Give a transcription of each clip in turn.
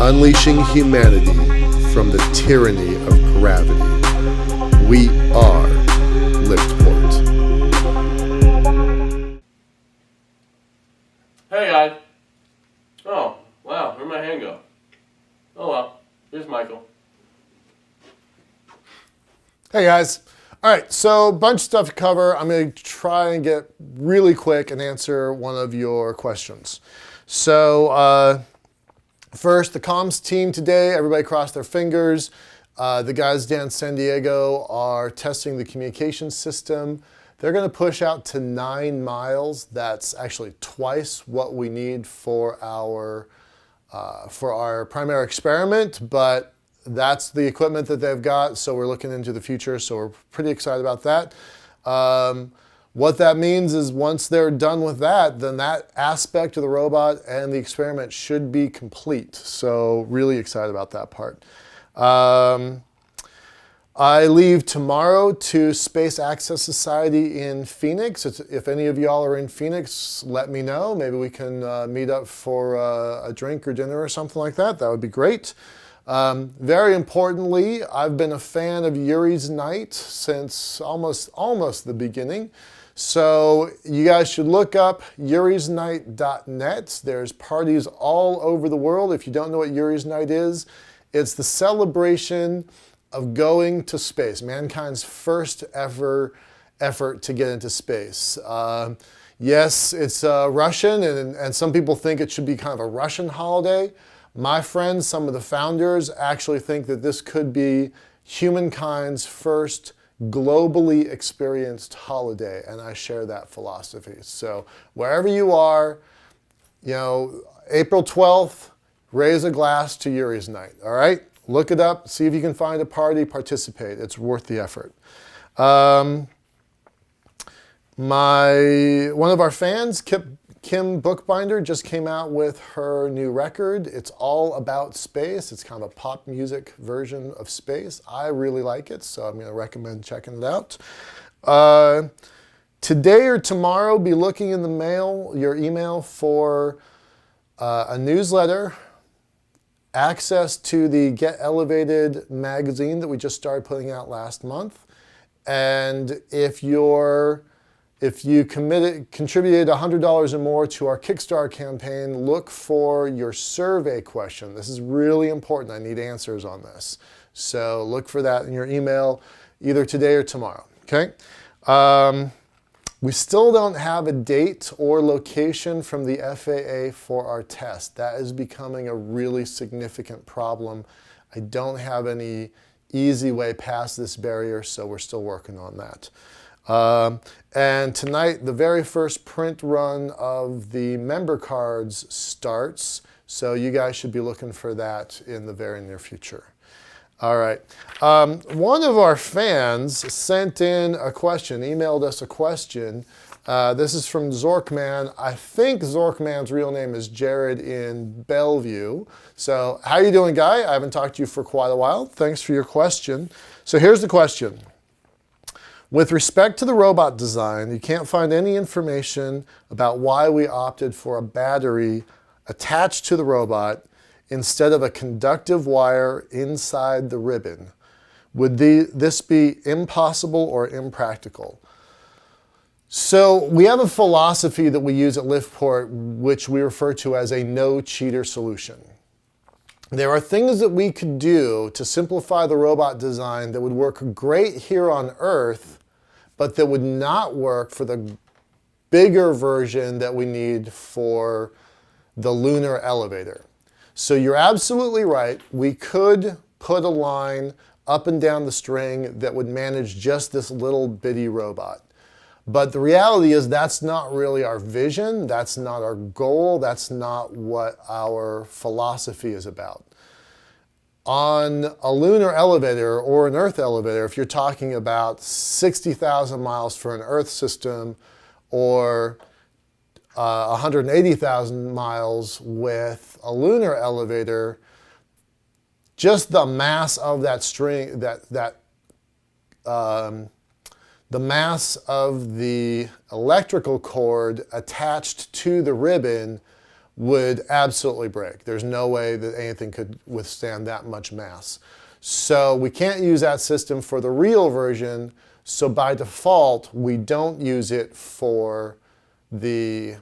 unleashing humanity from the tyranny of gravity. We are LiftPort. Hey guys. Oh, wow, where'd my hand go? Oh well, here's Michael. Hey guys. All right, so a bunch of stuff to cover. I'm going to try and get really quick and answer one of your questions. So first, the comms team today, everybody cross their fingers. The guys down in San Diego are testing the communication system. They're going to push out to 9 miles. That's actually twice what we need for our primary experiment, but that's the equipment that they've got, so we're looking into the future, so we're pretty excited about that. What that means is once they're done with that, then that aspect of the robot and the experiment should be complete. So really excited about that part. I leave tomorrow to Space Access Society in Phoenix. If any of y'all are in Phoenix, let me know. Maybe we can meet up for a drink or dinner or something like that. That would be great. Very importantly, I've been a fan of Yuri's Night since almost the beginning. So you guys should look up yurisnight.net. There's parties all over the world. If you don't know what Yuri's Night is, it's the celebration of going to space, mankind's first ever effort to get into space. Yes, it's Russian, and some people think it should be kind of a Russian holiday. My friends, some of the founders, actually think that this could be humankind's first globally experienced holiday, and I share that philosophy. So wherever you are, you know, April 12th, raise a glass to Yuri's Night, all right? Look it up, see if you can find a party, participate. It's worth the effort. One of our fans, Kim Boekbinder, just came out with her new record. It's all about space. It's kind of a pop music version of space. I really like it, so I'm going to recommend checking it out. Today or tomorrow, be looking in the mail, your email for a newsletter, access to the Get Elevated magazine that we just started putting out last month. And if you contributed $100 or more to our Kickstarter campaign, look for your survey question. This is really important. I need answers on this. So look for that in your email either today or tomorrow, okay? We still don't have a date or location from the FAA for our test. That is becoming a really significant problem. I don't have any easy way past this barrier, so we're still working on that. And tonight, the very first print run of the member cards starts, so you guys should be looking for that in the very near future. All right. One of our fans sent in a question, emailed us a question. This is from Zorkman. I think Zorkman's real name is Jared in Bellevue. So how you doing, guy? I haven't talked to you for quite a while. Thanks for your question. So here's the question. With respect to the robot design, you can't find any information about why we opted for a battery attached to the robot instead of a conductive wire inside the ribbon. Would this be impossible or impractical? So we have a philosophy that we use at LiftPort, which we refer to as a no-cheater solution. There are things that we could do to simplify the robot design that would work great here on Earth, but that would not work for the bigger version that we need for the lunar elevator. So you're absolutely right. We could put a line up and down the string that would manage just this little bitty robot. But the reality is that's not really our vision. That's not our goal. That's not what our philosophy is about. On a lunar elevator or an Earth elevator, if you're talking about 60,000 miles for an Earth system or 180,000 miles with a lunar elevator, just the mass of that string, the mass of the electrical cord attached to the ribbon would absolutely break. There's no way that anything could withstand that much mass. So we can't use that system for the real version. So by default, we don't use it for the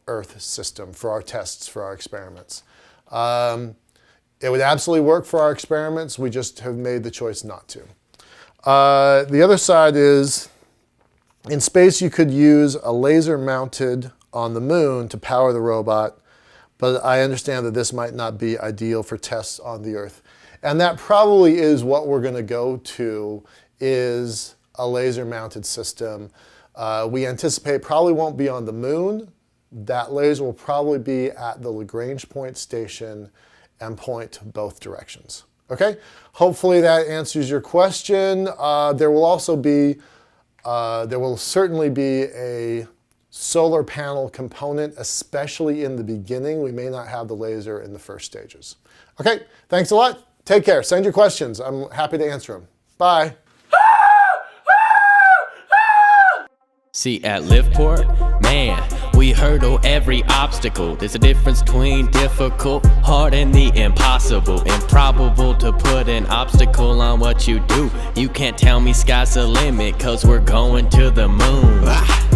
Earth system, for our tests, for our experiments. It would absolutely work for our experiments. We just have made the choice not to. The other side is, in space you could use a laser mounted on the moon to power the robot, but I understand that this might not be ideal for tests on the Earth. And that probably is what we're going to go to, is a laser mounted system. We anticipate probably won't be on the moon. That laser will probably be at the Lagrange point station and point both directions. Okay? Hopefully that answers your question. There will certainly be a solar panel component, especially in the beginning. We may not have the laser in the first stages. Okay, thanks a lot. Take care. Send your questions. I'm happy to answer them. Bye. See, at LiftPort, man, we hurdle every obstacle. There's a difference between difficult, hard, and the impossible. Improbable to put an obstacle on what you do. You can't tell me sky's the limit, 'cause we're going to the moon.